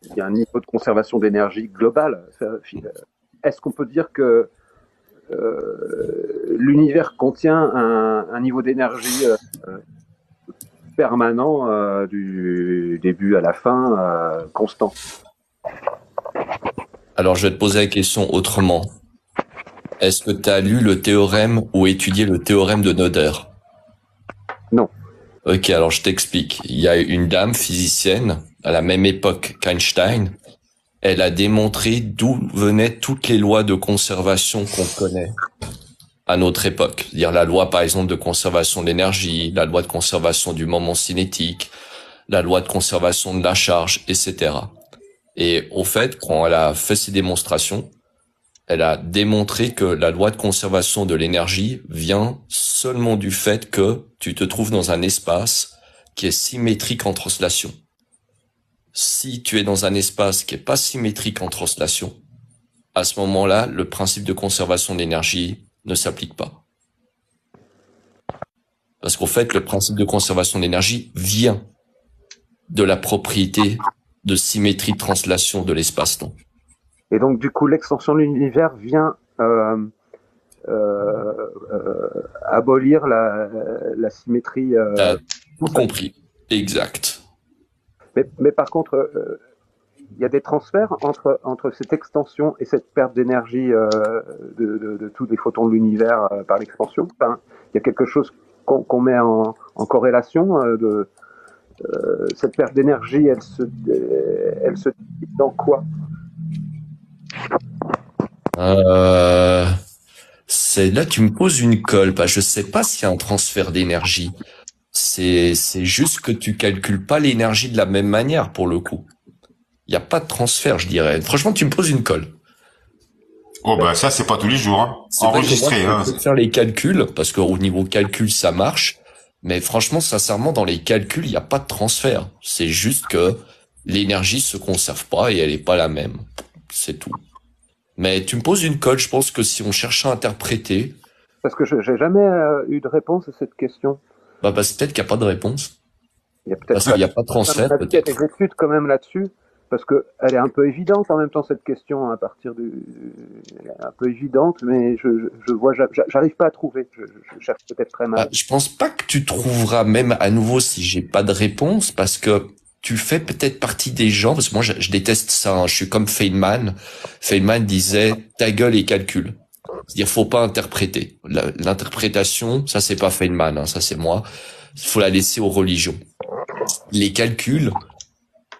il y a un niveau de conservation d'énergie global. Est-ce qu'on peut dire que l'univers contient un niveau d'énergie permanent du début à la fin, constant? Alors, je vais te poser la question autrement. Est-ce que tu as lu le théorème ou étudié le théorème de Noether? Non. Ok, alors je t'explique. Il y a une dame physicienne à la même époque qu'Einstein. Elle a démontré d'où venaient toutes les lois de conservation qu'on connaît à notre époque. C'est-à-dire la loi, par exemple, de conservation de l'énergie, la loi de conservation du moment cinétique, la loi de conservation de la charge, etc. Et au fait, quand elle a fait ses démonstrations, elle a démontré que la loi de conservation de l'énergie vient seulement du fait que tu te trouves dans un espace qui est symétrique en translation. Si tu es dans un espace qui est pas symétrique en translation, à ce moment-là, le principe de conservation de l'énergie ne s'applique pas. Parce qu'en fait, le principe de conservation de l'énergie vient de la propriété de symétrie de translation de l'espace-temps. Et donc, du coup, l'extension de l'univers vient abolir la symétrie. T'as tout compris. Exact. Mais par contre, il y a des transferts entre cette extension et cette perte d'énergie de tous les photons de l'univers par l'expansion. Enfin, il y a quelque chose qu'on met en corrélation cette perte d'énergie, elle se dit dans quoi? C'est là tu me poses une colle, parce que je sais pas s'il y a un transfert d'énergie. C'est juste que tu calcules pas l'énergie de la même manière pour le coup. Il y a pas de transfert, je dirais. Franchement, tu me poses une colle. Oh bah ça c'est pas tous les jours, hein. Enregistré, hein. Je peux faire les calculs parce qu'au niveau calcul ça marche, mais franchement, sincèrement, dans les calculs, il y a pas de transfert. C'est juste que l'énergie se conserve pas et elle est pas la même. C'est tout. Mais tu me poses une colle. Je pense que si on cherche à interpréter, Parce que j'ai jamais eu de réponse à cette question. bah peut-être qu'il y a pas de réponse. Il y a peut-être Parce qu'il y a pas de transfert, il y a peut-être. des études quand même là-dessus, parce que elle est un peu évidente en même temps cette question à partir du, elle est un peu évidente, mais je vois, j'arrive pas à trouver. Je cherche peut-être très mal. Je pense pas que tu trouveras même à nouveau si j'ai pas de réponse, parce que tu fais peut-être partie des gens, parce que moi je déteste ça, hein. Je suis comme Feynman. Feynman disait ta gueule et calcul. C'est-à-dire faut pas interpréter. L'interprétation, ça c'est pas Feynman, hein, ça c'est moi. Il faut la laisser aux religions. Les calculs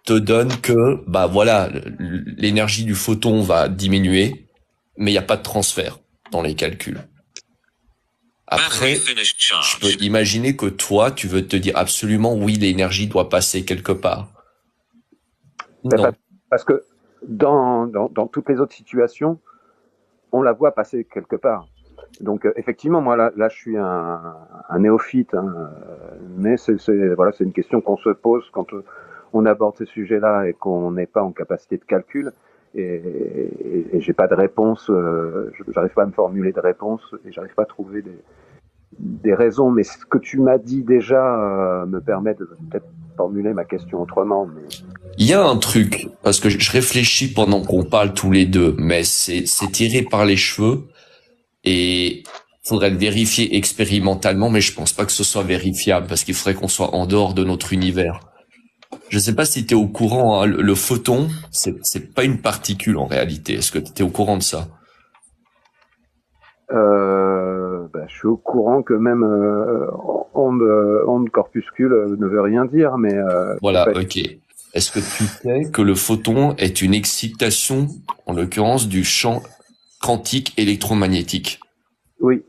te donnent que bah voilà, l'énergie du photon va diminuer, mais il n'y a pas de transfert dans les calculs. Après, je peux imaginer que toi, tu veux te dire absolument oui, l'énergie doit passer quelque part. Non. Parce que dans toutes les autres situations, on la voit passer quelque part. Donc effectivement, moi là je suis un néophyte, hein, mais c'est une question qu'on se pose quand on aborde ces sujets-là et qu'on n'est pas en capacité de calcul. Et j'ai pas de réponse, j'arrive pas à me formuler de réponse et j'arrive pas à trouver des raisons. Mais ce que tu m'as dit déjà me permet de peut-être formuler ma question autrement. Mais... Il y a un truc, parce que je réfléchis pendant qu'on parle tous les deux, mais c'est tiré par les cheveux et faudrait le vérifier expérimentalement, mais je pense pas que ce soit vérifiable parce qu'il faudrait qu'on soit en dehors de notre univers. Je sais pas si tu es au courant, hein, le photon, c'est pas une particule en réalité. Est-ce que tu es au courant de ça? Je suis au courant que même onde corpuscule ne veut rien dire, mais voilà, ok. Est-ce que tu sais que le photon est une excitation, en l'occurrence, du champ quantique électromagnétique? Oui.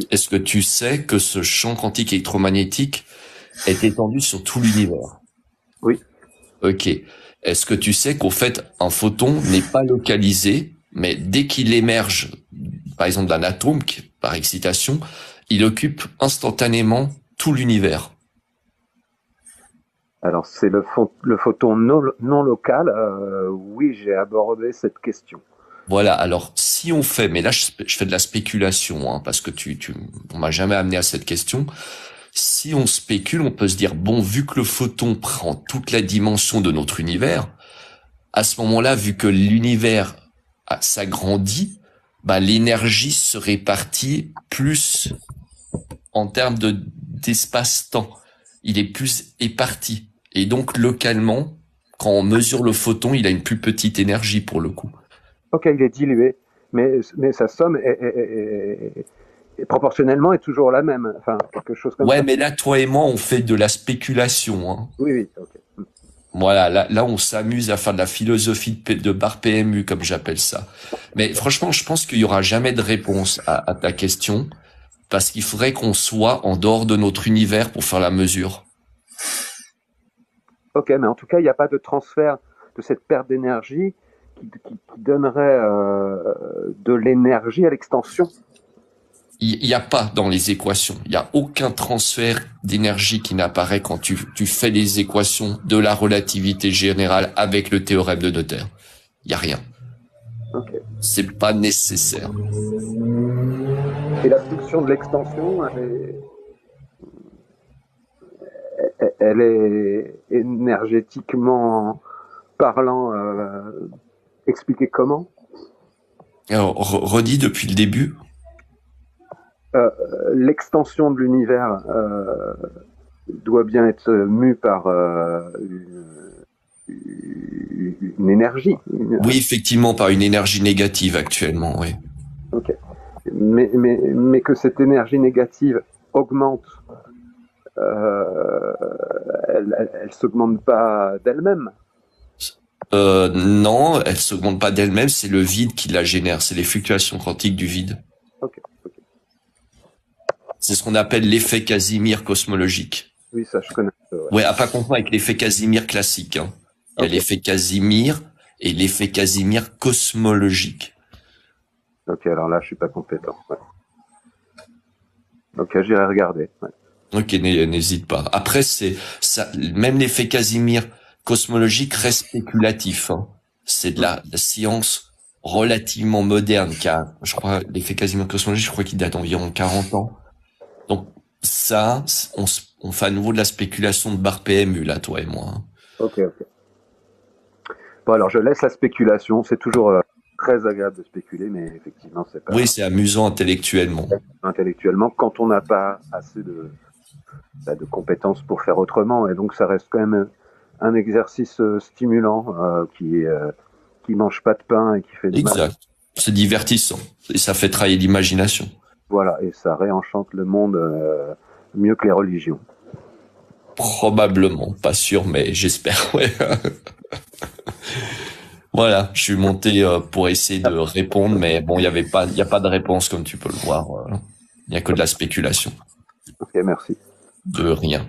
Est-ce que tu sais que ce champ quantique électromagnétique est étendu sur tout l'univers? Oui. Ok. Est-ce que tu sais qu'au fait, un photon n'est pas localisé, mais dès qu'il émerge, par exemple d'un atome, par excitation, il occupe instantanément tout l'univers? Alors c'est le photon non local. Oui, j'ai abordé cette question. Voilà. Alors si on fait, mais là je fais de la spéculation, hein, parce que on m'a jamais amené à cette question. Si on spécule, on peut se dire bon, vu que le photon prend toute la dimension de notre univers, à ce moment-là, vu que l'univers s'agrandit, bah, l'énergie se répartit plus en termes d'espace-temps. Il est plus éparti. Et donc, localement, quand on mesure le photon, il a une plus petite énergie pour le coup. Ok, il est dilué, mais sa somme est proportionnellement est toujours la même. Enfin, quelque chose comme ça. Ouais, mais là, toi et moi, on fait de la spéculation. Hein. Oui, oui, ok. Voilà, là, on s'amuse à faire de la philosophie de bar PMU, comme j'appelle ça. Mais franchement, je pense qu'il y aura jamais de réponse à ta question, parce qu'il faudrait qu'on soit en dehors de notre univers pour faire la mesure. Ok, mais en tout cas, il n'y a pas de transfert de cette perte d'énergie qui donnerait de l'énergie à l'extension. Il n'y a pas dans les équations, il n'y a aucun transfert d'énergie qui n'apparaît quand tu fais les équations de la relativité générale avec le théorème de Noether. Il n'y a rien. Okay. C'est pas nécessaire. Et la fonction de l'extension, elle est énergétiquement parlant expliquée comment? Alors, redis depuis le début. L'extension de l'univers doit bien être mue par une énergie. Oui, effectivement, par une énergie négative actuellement, oui. Ok. Mais que cette énergie négative augmente, elle s'augmente pas d'elle-même. Non, elle s'augmente pas d'elle-même, c'est le vide qui la génère, c'est les fluctuations quantiques du vide. Ok. C'est ce qu'on appelle l'effet Casimir cosmologique. Oui, ça je connais. Ouais, à pas confondre avec l'effet Casimir classique. Hein. Il y a l'effet Casimir et l'effet Casimir cosmologique. Ok, alors là, je suis pas compétent. Ouais. Ok, j'irai regarder. Ouais. Ok, n'hésite pas. Après, c'est ça, même l'effet Casimir cosmologique reste spéculatif. Hein. C'est de la science relativement moderne, car je crois l'effet Casimir cosmologique, je crois qu'il date d'environ 40 ans. Donc ça, on fait à nouveau de la spéculation de bar PMU là, toi et moi. Hein. Ok. Bon, alors je laisse la spéculation. C'est toujours très agréable de spéculer, mais effectivement, c'est pas. Oui, c'est amusant intellectuellement. Intellectuellement, quand on n'a pas assez de compétences pour faire autrement, et donc ça reste quand même un exercice stimulant qui mange pas de pain et qui fait du mal. Exact. C'est divertissant et ça fait travailler l'imagination. Voilà, et ça réenchante le monde mieux que les religions. Probablement, pas sûr, mais j'espère. Ouais. Voilà, je suis monté pour essayer de répondre, mais bon, il y a pas de réponse comme tu peux le voir. Il y a que de la spéculation. Ok, merci. De rien.